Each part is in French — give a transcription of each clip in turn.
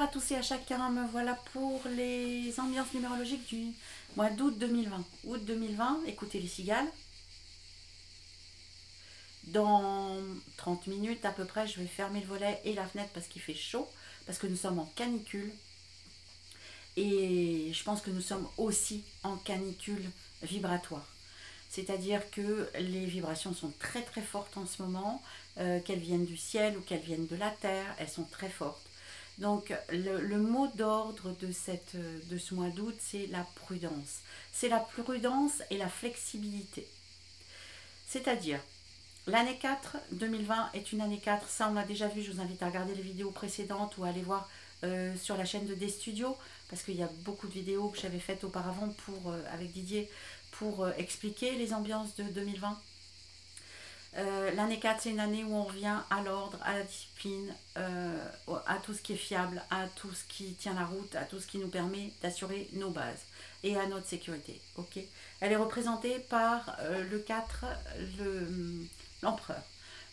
à tous et à chacun, me voilà pour les ambiances numérologiques du mois d'août 2020. Août 2020, écoutez les cigales. Dans 30 minutes à peu près, je vais fermer le volet et la fenêtre parce qu'il fait chaud, parce que nous sommes en canicule. Et je pense que nous sommes aussi en canicule vibratoire. C'est-à-dire que les vibrations sont très très fortes en ce moment, qu'elles viennent du ciel ou qu'elles viennent de la terre, elles sont très fortes. Donc le mot d'ordre de ce mois d'août, c'est la prudence. C'est la prudence et la flexibilité. C'est-à-dire, l'année 4, 2020 est une année 4, ça on l'a déjà vu, je vous invite à regarder les vidéos précédentes ou à aller voir sur la chaîne de Des Studios, parce qu'il y a beaucoup de vidéos que j'avais faites auparavant avec Didier pour expliquer les ambiances de 2020. L'année 4, c'est une année où on revient à l'ordre, à la discipline, à tout ce qui est fiable, à tout ce qui tient la route, à tout ce qui nous permet d'assurer nos bases et à notre sécurité. Okay, elle est représentée par le 4, l'empereur.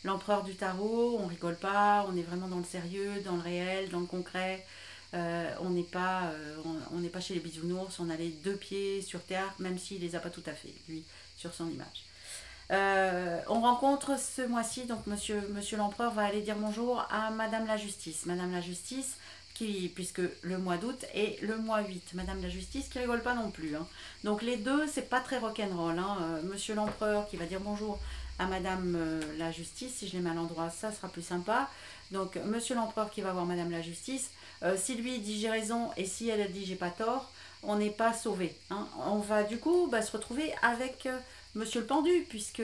L'empereur du tarot, on rigole pas, on est vraiment dans le sérieux, dans le réel, dans le concret. On n'est pas chez les bisounours, on a les deux pieds sur terre, même s'il les a pas tout à fait, lui, sur son image. On rencontre ce mois-ci, donc monsieur l'empereur va aller dire bonjour à Madame la Justice. Madame la Justice, puisque le mois d'août est le mois 8. Madame la Justice qui rigole pas non plus. Hein. Donc les deux, c'est pas très rock'n'roll. Hein. Monsieur l'empereur qui va dire bonjour à Madame la Justice, si je les mets à l'endroit, ça sera plus sympa. Donc monsieur l'empereur qui va voir Madame la Justice, si lui dit j'ai raison et si elle dit j'ai pas tort, on n'est pas sauvé. Hein. On va du coup se retrouver avec monsieur le pendu, puisque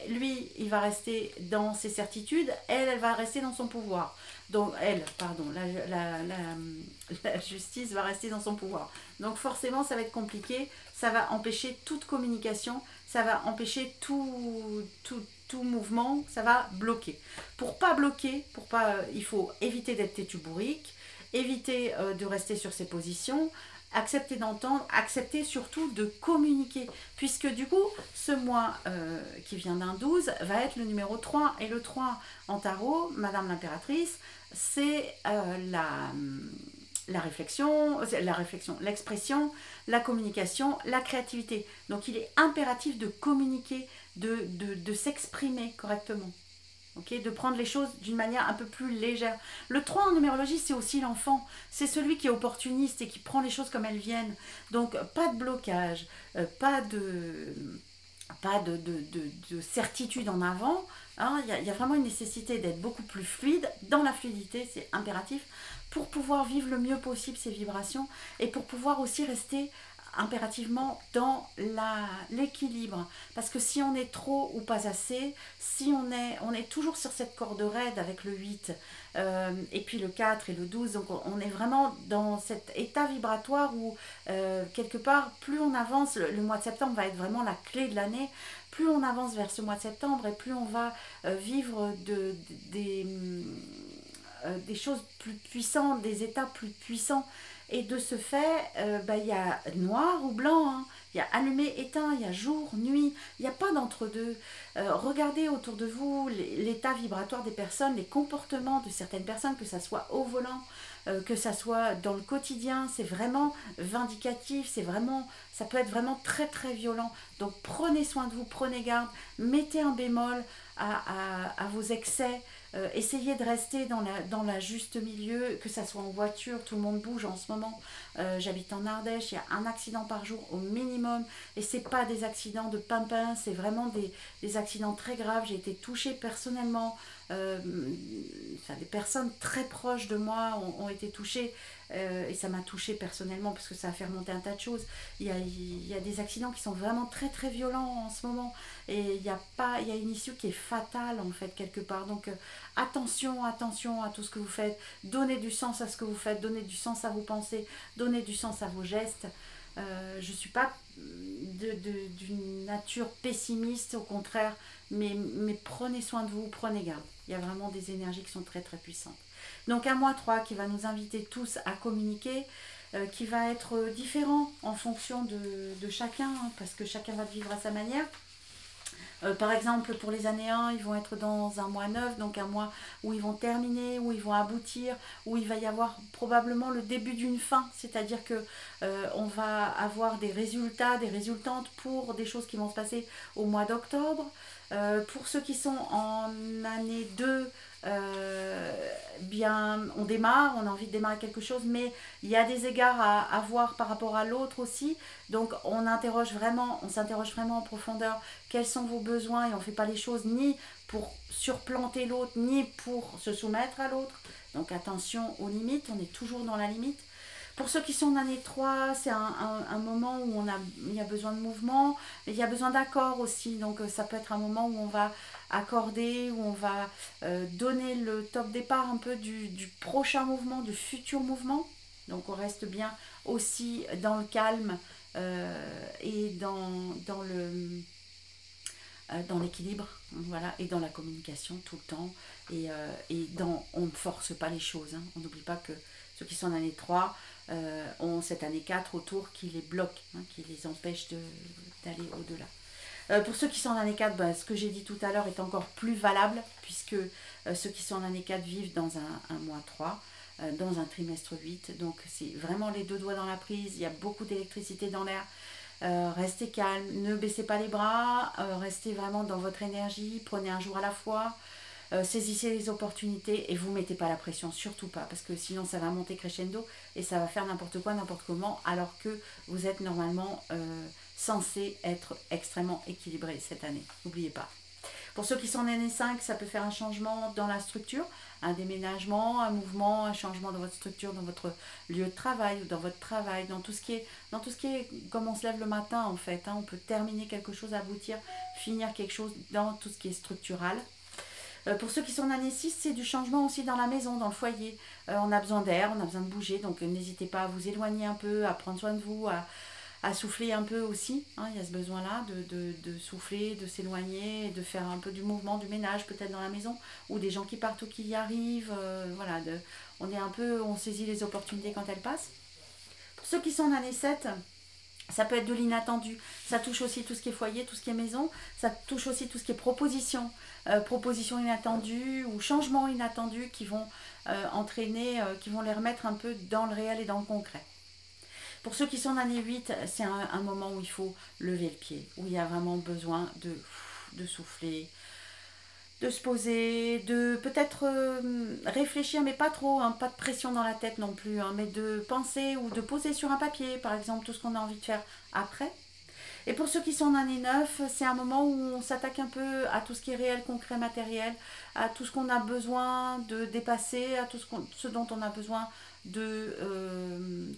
lui, il va rester dans ses certitudes, elle va rester dans son pouvoir. Donc, la justice va rester dans son pouvoir. Donc, forcément, ça va être compliqué, ça va empêcher toute communication, ça va empêcher tout mouvement, ça va bloquer. Pour pas bloquer, il faut éviter d'être têtu bourrique, éviter de rester sur ses positions, accepter d'entendre, accepter surtout de communiquer. Puisque du coup, ce mois qui vient d'un 12 va être le numéro 3. Et le 3 en tarot, Madame l'impératrice, c'est la réflexion, l'expression, la communication, la créativité. Donc il est impératif de communiquer, de s'exprimer correctement. Okay, de prendre les choses d'une manière un peu plus légère. Le 3 en numérologie, c'est aussi l'enfant. C'est celui qui est opportuniste et qui prend les choses comme elles viennent. Donc, pas de blocage, pas de certitude en avant. Hein. Y a vraiment une nécessité d'être beaucoup plus fluide. Dans la fluidité, c'est impératif pour pouvoir vivre le mieux possible ces vibrations et pour pouvoir aussi rester impérativement dans l'équilibre. Parce que si on est trop ou pas assez, si on est toujours sur cette corde raide avec le 8, et puis le 4 et le 12, donc on est vraiment dans cet état vibratoire où quelque part, plus on avance, le mois de septembre va être vraiment la clé de l'année, plus on avance vers ce mois de septembre et plus on va vivre des choses plus puissantes, des états plus puissants. Et de ce fait, y a noir ou blanc, hein. Il y a allumé, éteint, il y a jour, nuit, il n'y a pas d'entre-deux. Regardez autour de vous l'état vibratoire des personnes, les comportements de certaines personnes, que ça soit au volant, que ça soit dans le quotidien, c'est vraiment vindicatif, ça peut être vraiment très très violent. Donc prenez soin de vous, prenez garde, mettez un bémol à vos excès. Essayez de rester dans la juste milieu, que ça soit en voiture, tout le monde bouge en ce moment. J'habite en Ardèche, il y a un accident par jour au minimum, et c'est pas des accidents de pimpin, c'est vraiment des accidents très graves. J'ai été touchée personnellement, des personnes très proches de moi ont été touchées, et ça m'a touchée personnellement parce que ça a fait remonter un tas de choses. Il y a des accidents qui sont vraiment très très violents en ce moment, et il y a une issue qui est fatale en fait quelque part. Donc attention à tout ce que vous faites, donnez du sens à ce que vous faites, donnez du sens à vos pensées, donnez du sens à vos gestes. Je ne suis pas d'une nature pessimiste, au contraire, mais prenez soin de vous, prenez garde. Il y a vraiment des énergies qui sont très très puissantes. Donc un mois 3 qui va nous inviter tous à communiquer, qui va être différent en fonction de chacun, hein, parce que chacun va vivre à sa manière. Par exemple, pour les années 1, ils vont être dans un mois 9, donc un mois où ils vont terminer, où ils vont aboutir, où il va y avoir probablement le début d'une fin, c'est-à-dire que on va avoir des résultats, des résultantes pour des choses qui vont se passer au mois d'octobre. Pour ceux qui sont en année 2, bien, on démarre, on a envie de démarrer quelque chose, mais il y a des égards à voir par rapport à l'autre aussi. Donc on s'interroge vraiment en profondeur quels sont vos besoins et on ne fait pas les choses ni pour surplanter l'autre, ni pour se soumettre à l'autre. Donc attention aux limites, on est toujours dans la limite. Pour ceux qui sont en année 3, c'est un moment où il y a besoin de mouvement, il y a besoin d'accord aussi. Donc ça peut être un moment où on va accorder, où on va donner le top départ un peu du prochain mouvement, du futur mouvement. Donc on reste bien aussi dans le calme et dans l'équilibre, voilà, et dans la communication tout le temps. On ne force pas les choses. Hein. On n'oublie pas que ceux qui sont en année 3 ont cette année 4 autour qui les bloque, hein, qui les empêche d'aller au-delà. Pour ceux qui sont en année 4, ben, ce que j'ai dit tout à l'heure est encore plus valable, puisque ceux qui sont en année 4 vivent dans un mois 3, dans un trimestre 8. Donc c'est vraiment les deux doigts dans la prise, il y a beaucoup d'électricité dans l'air. Restez calme, ne baissez pas les bras, restez vraiment dans votre énergie, prenez un jour à la fois, saisissez les opportunités et vous ne mettez pas la pression, surtout pas, parce que sinon ça va monter crescendo et ça va faire n'importe quoi, n'importe comment, alors que vous êtes normalement censé être extrêmement équilibré cette année, n'oubliez pas. Pour ceux qui sont en année 5, ça peut faire un changement dans la structure, un déménagement, un mouvement, un changement dans votre structure, dans votre lieu de travail ou dans votre travail, dans tout ce qui est comme on se lève le matin en fait. Hein, on peut terminer quelque chose, aboutir, finir quelque chose dans tout ce qui est structural. Pour ceux qui sont en année 6, c'est du changement aussi dans la maison, dans le foyer. On a besoin d'air, on a besoin de bouger, donc n'hésitez pas à vous éloigner un peu, à prendre soin de vous, à souffler un peu aussi. Hein, il y a ce besoin-là de souffler, de s'éloigner, de faire un peu du mouvement, du ménage peut-être dans la maison, ou des gens qui partent ou qui y arrivent. Voilà, on saisit les opportunités quand elles passent. Pour ceux qui sont en année 7, ça peut être de l'inattendu. Ça touche aussi tout ce qui est foyer, tout ce qui est maison. Ça touche aussi tout ce qui est proposition. Propositions inattendues ou changements inattendus qui vont entraîner, qui vont les remettre un peu dans le réel et dans le concret. Pour ceux qui sont en année 8, c'est un moment où il faut lever le pied, où il y a vraiment besoin de souffler, de se poser, de peut-être réfléchir, mais pas trop, hein, pas de pression dans la tête non plus, hein, mais de penser ou de poser sur un papier, par exemple, tout ce qu'on a envie de faire après. Et pour ceux qui sont en année 9, c'est un moment où on s'attaque un peu à tout ce qui est réel, concret, matériel, à tout ce qu'on a besoin de dépasser, à tout ce dont on a besoin de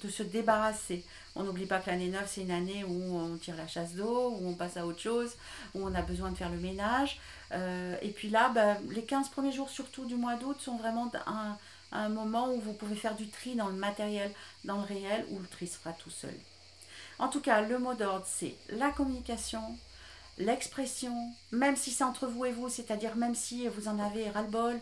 se débarrasser. On n'oublie pas que l'année 9, c'est une année où on tire la chasse d'eau, où on passe à autre chose, où on a besoin de faire le ménage. Et puis là, les 15 premiers jours surtout du mois d'août sont vraiment un moment où vous pouvez faire du tri dans le matériel, dans le réel, où le tri se fera tout seul. En tout cas, le mot d'ordre, c'est la communication, l'expression, même si c'est entre vous et vous, c'est-à-dire même si vous en avez ras-le-bol,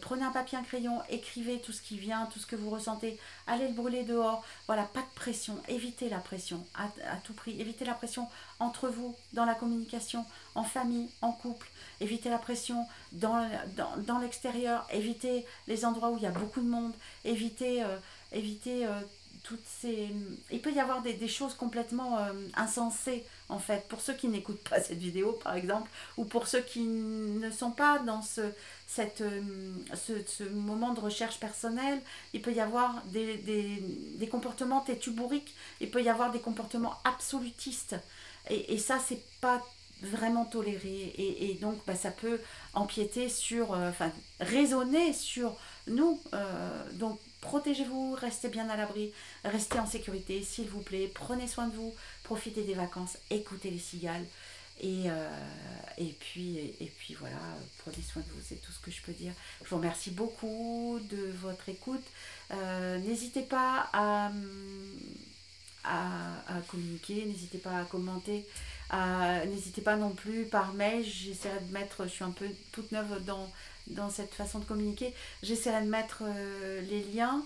prenez un papier, un crayon, écrivez tout ce qui vient, tout ce que vous ressentez, allez le brûler dehors. Voilà, pas de pression, évitez la pression à tout prix, évitez la pression entre vous, dans la communication, en famille, en couple, évitez la pression dans l'extérieur, évitez les endroits où il y a beaucoup de monde, évitez toutes ces... Il peut y avoir des choses complètement insensées, en fait, pour ceux qui n'écoutent pas cette vidéo, par exemple, ou pour ceux qui ne sont pas dans ce moment de recherche personnelle. Il peut y avoir des comportements tétuburiques, il peut y avoir des comportements absolutistes, et ça, c'est pas vraiment toléré, et donc ça peut empiéter sur, résonner sur nous, donc protégez-vous, restez bien à l'abri, restez en sécurité, s'il vous plaît, prenez soin de vous, profitez des vacances, écoutez les cigales, et puis voilà, prenez soin de vous, c'est tout ce que je peux dire. Je vous remercie beaucoup de votre écoute. N'hésitez pas à communiquer, n'hésitez pas à commenter, n'hésitez pas non plus par mail. J'essaierai de mettre, je suis un peu toute neuve dans cette façon de communiquer, j'essaierai de mettre les liens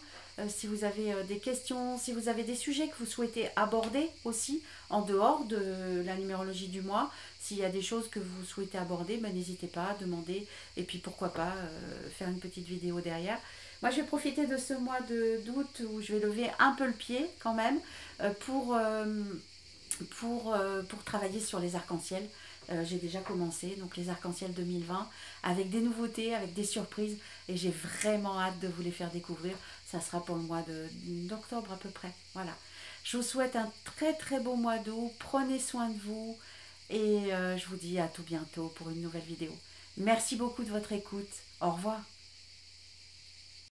si vous avez des questions, si vous avez des sujets que vous souhaitez aborder aussi en dehors de la numérologie du mois. S'il y a des choses que vous souhaitez aborder, ben, n'hésitez pas à demander. Et puis pourquoi pas faire une petite vidéo derrière. Moi, je vais profiter de ce mois d'août où je vais lever un peu le pied quand même pour travailler sur les arcs-en-ciel. J'ai déjà commencé, donc les arcs-en-ciel 2020, avec des nouveautés, avec des surprises, et j'ai vraiment hâte de vous les faire découvrir. Ça sera pour le mois d'octobre à peu près. Voilà. Je vous souhaite un très très beau mois d'août. Prenez soin de vous, et je vous dis à tout bientôt pour une nouvelle vidéo. Merci beaucoup de votre écoute. Au revoir.